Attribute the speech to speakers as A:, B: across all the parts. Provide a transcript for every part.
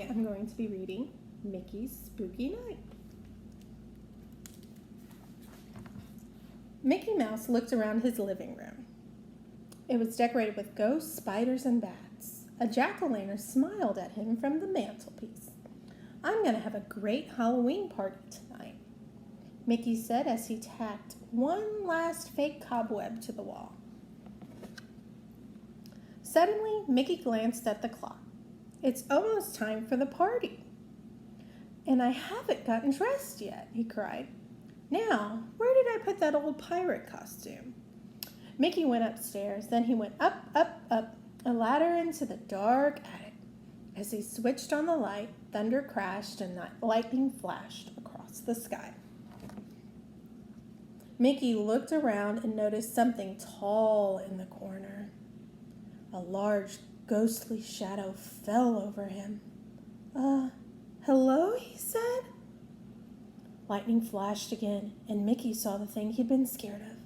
A: I'm going to be reading Mickey's Spooky Night. Mickey Mouse looked around his living room. It was decorated with ghosts, spiders, and bats. A jack-o'-lantern smiled at him from the mantelpiece. "I'm going to have a great Halloween party tonight," Mickey said as he tacked one last fake cobweb to the wall. Suddenly, Mickey glanced at the clock. "It's almost time for the party. And I haven't gotten dressed yet," he cried. "Now, where did I put that old pirate costume?" Mickey went upstairs. Then he went up, a ladder into the dark attic. As he switched on the light, thunder crashed and lightning flashed across the sky. Mickey looked around and noticed something tall in the corner. A large, ghostly shadow fell over him. Hello?" he said. Lightning flashed again, and Mickey saw the thing he'd been scared of.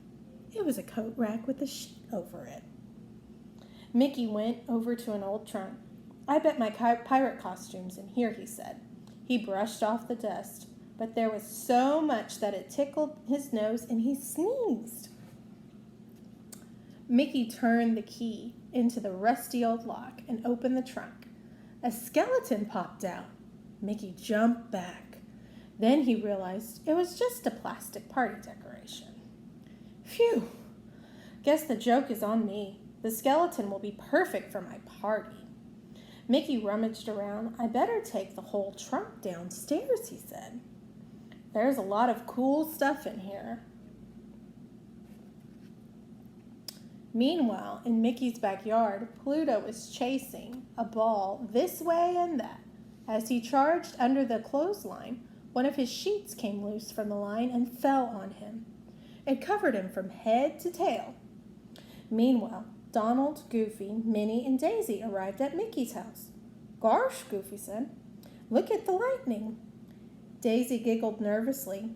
A: It was a coat rack with a sheet over it. Mickey went over to an old trunk. "I bet my pirate costume's in here," he said. He brushed off the dust, but there was so much that it tickled his nose and he sneezed. Mickey turned the key into the rusty old lock and opened the trunk. A skeleton popped out. Mickey jumped back. Then he realized it was just a plastic party decoration. "Phew! Guess the joke is on me. The skeleton will be perfect for my party." Mickey rummaged around. "I better take the whole trunk downstairs," he said. "There's a lot of cool stuff in here." Meanwhile, in Mickey's backyard, Pluto was chasing a ball this way and that. As he charged under the clothesline, one of his sheets came loose from the line and fell on him. It covered him from head to tail. Meanwhile, Donald, Goofy, Minnie, and Daisy arrived at Mickey's house. "Gosh," Goofy said, "look at the lightning." Daisy giggled nervously.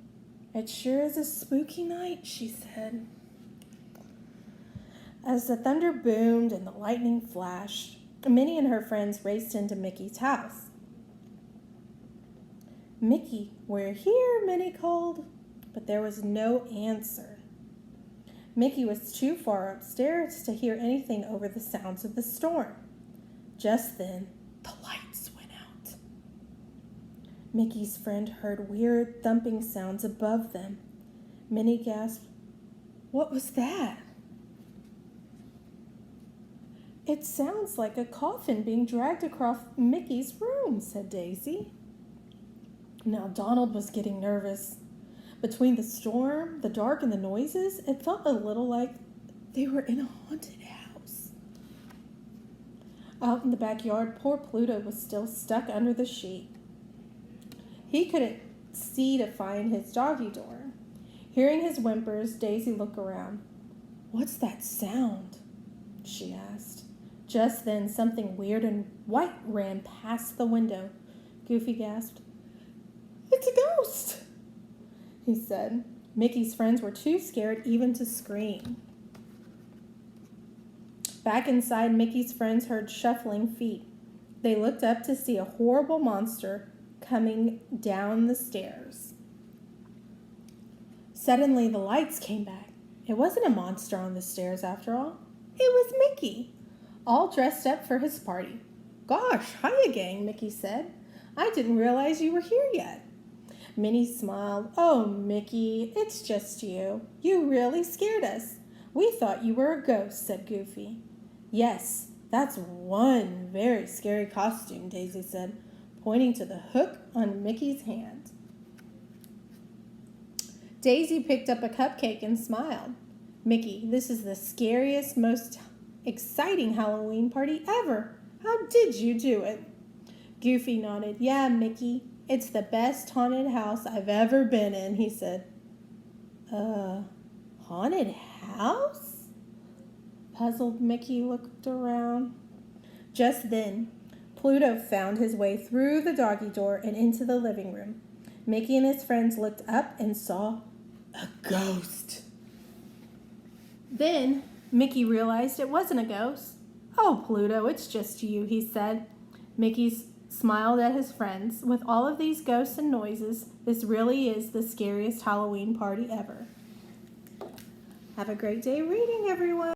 A: "It sure is a spooky night," she said. As the thunder boomed and the lightning flashed, Minnie and her friends raced into Mickey's house. "Mickey, we're here," Minnie called, but there was no answer. Mickey was too far upstairs to hear anything over the sounds of the storm. Just then, the lights went out. Mickey's friend heard weird thumping sounds above them. Minnie gasped, "What was that?" "It sounds like a coffin being dragged across Mickey's room," said Daisy. Now Donald was getting nervous. Between the storm, the dark, and the noises, it felt a little like they were in a haunted house. Out in the backyard, poor Pluto was still stuck under the sheet. He couldn't see to find his doggy door. Hearing his whimpers, Daisy looked around. "What's that sound?" she asked. Just then, something weird and white ran past the window. Goofy gasped. "It's a ghost," he said. Mickey's friends were too scared even to scream. Back inside, Mickey's friends heard shuffling feet. They looked up to see a horrible monster coming down the stairs. Suddenly, the lights came back. It wasn't a monster on the stairs after all. It was Mickey, all dressed up for his party. "Gosh, hiya, gang," Mickey said. "I didn't realize you were here yet." Minnie smiled. "Oh, Mickey, it's just you. You really scared us. We thought you were a ghost," said Goofy. "Yes, that's one very scary costume," Daisy said, pointing to the hook on Mickey's hand. Daisy picked up a cupcake and smiled. "Mickey, this is the scariest, most exciting Halloween party ever. How did you do it?" Goofy nodded. "Yeah, Mickey, it's the best haunted house I've ever been in," he said. Haunted house? Puzzled Mickey looked around. Just then, Pluto found his way through the doggy door and into the living room. Mickey and his friends looked up and saw a ghost. Then Mickey realized it wasn't a ghost. "Oh, Pluto, it's just you," he said. Mickey's smiled at his friends. With all of these ghosts and noises, this really is the scariest Halloween party ever. Have a great day reading, everyone.